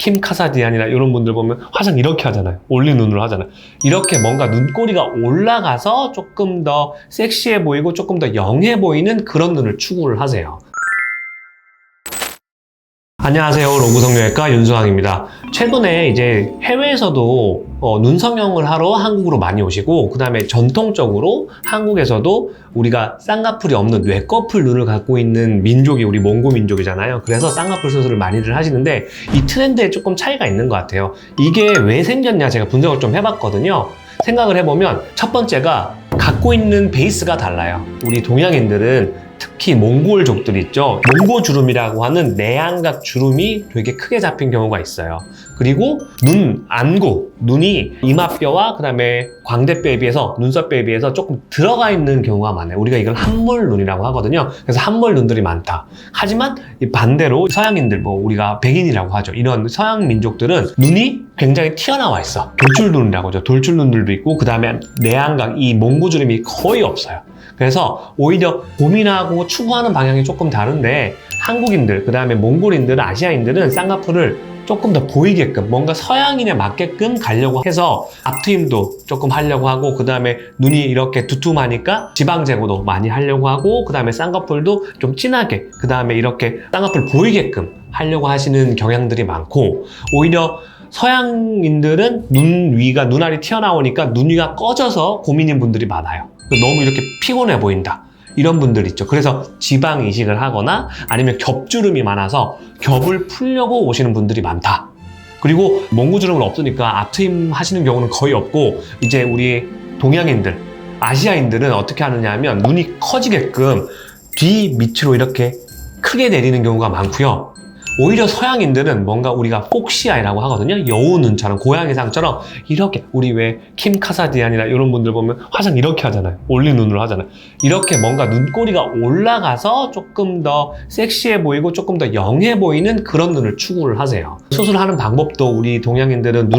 킴 카사디안이나 이런 분들 보면 화장 이렇게 하잖아요. 올린 눈으로 하잖아요. 이렇게 뭔가 눈꼬리가 올라가서 조금 더 섹시해 보이고 조금 더 영해 보이는 그런 눈을 추구를 하세요. 안녕하세요. 로고성형외과 윤수왕입니다. 최근에 이제 해외에서도 눈 성형을 하러 한국으로 많이 오시고, 그 다음에 전통적으로 한국에서도 우리가 쌍꺼풀이 없는 뇌꺼풀 눈을 갖고 있는 민족이 우리 몽고 민족이잖아요. 그래서 쌍꺼풀 수술을 많이들 하시는데 이 트렌드에 조금 차이가 있는 것 같아요. 이게 왜 생겼냐 제가 분석을 좀 해봤거든요. 생각을 해보면 첫 번째가 갖고 있는 베이스가 달라요. 우리 동양인들은 특히 몽골족들 있죠. 몽고 주름이라고 하는 내안각 주름이 되게 크게 잡힌 경우가 있어요. 그리고 안구, 눈이 이마뼈와 그 다음에 광대뼈에 비해서, 눈썹뼈에 비해서 조금 들어가 있는 경우가 많아요. 우리가 이걸 함몰 눈이라고 하거든요. 그래서 함몰 눈들이 많다. 하지만 반대로 서양인들, 우리가 백인이라고 하죠. 이런 서양 민족들은 눈이 굉장히 튀어나와 있어. 돌출눈이라고 하죠. 돌출눈들도 있고, 그 다음에 내안각, 이 몽고 주름이 거의 없어요. 그래서 오히려 고민하고 추구하는 방향이 조금 다른데, 한국인들, 그 다음에 몽골인들, 아시아인들은 쌍꺼풀을 조금 더 보이게끔, 뭔가 서양인에 맞게끔 가려고 해서 앞트임도 조금 하려고 하고, 그 다음에 눈이 이렇게 두툼하니까 지방 제거도 많이 하려고 하고, 그 다음에 쌍꺼풀도 좀 진하게, 그 다음에 이렇게 쌍꺼풀 보이게끔 하려고 하시는 경향들이 많고, 오히려 서양인들은 눈 위가, 눈알이 튀어나오니까 눈 위가 꺼져서 고민인 분들이 많아요. 너무 이렇게 피곤해 보인다, 이런 분들 있죠. 그래서 지방 이식을 하거나 아니면 겹주름이 많아서 겹을 풀려고 오시는 분들이 많다. 그리고 몽고주름은 없으니까 앞트임 하시는 경우는 거의 없고, 이제 우리 동양인들, 아시아인들은 어떻게 하느냐 하면 눈이 커지게끔 뒤 밑으로 이렇게 크게 내리는 경우가 많고요. 오히려 서양인들은 뭔가 우리가 폭시아이라고 하거든요. 여우 눈처럼, 고양이상처럼 이렇게, 우리 왜 킴 카사디안이나 이런 분들 보면 화장 이렇게 하잖아요. 올린 눈으로 하잖아요. 이렇게 뭔가 눈꼬리가 올라가서 조금 더 섹시해 보이고 조금 더 영해 보이는 그런 눈을 추구를 하세요. 수술하는 방법도 우리 동양인들은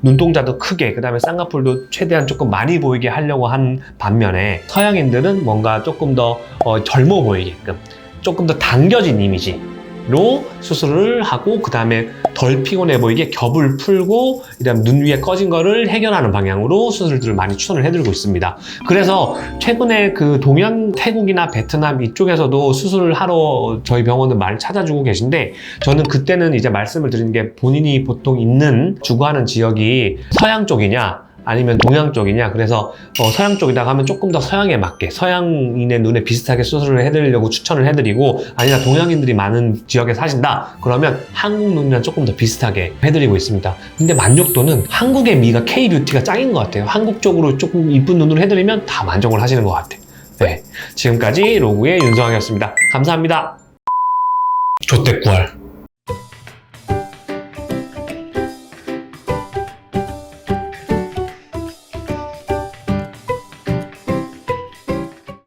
눈동자도 크게, 그 다음에 쌍꺼풀도 최대한 조금 많이 보이게 하려고 한 반면에, 서양인들은 뭔가 조금 더 젊어 보이게끔, 조금 더 당겨진 이미지 로 수술을 하고, 그 다음에 덜 피곤해 보이게 겹을 풀고, 그다음 눈 위에 꺼진 거를 해결하는 방향으로 수술들을 많이 추천을 해드리고 있습니다. 그래서 최근에 그 동양, 태국이나 베트남 이쪽에서도 수술을 하러 저희 병원을 많이 찾아주고 계신데, 저는 그때는 이제 말씀을 드리는 게, 본인이 보통 주거하는 지역이 서양 쪽이냐 아니면 동양 쪽이냐, 그래서 서양 쪽이다 하면 조금 더 서양에 맞게, 서양인의 눈에 비슷하게 수술을 해드리려고 추천을 해드리고, 아니나 동양인들이 많은 지역에 사신다 그러면 한국 눈이랑 조금 더 비슷하게 해드리고 있습니다. 근데 만족도는 한국의 미가 K-뷰티가 짱인 것 같아요. 한국 쪽으로 조금 이쁜 눈으로 해드리면 다 만족을 하시는 것 같아요. 네, 지금까지 로구의 윤성왕이었습니다. 감사합니다. 조떼꾸알.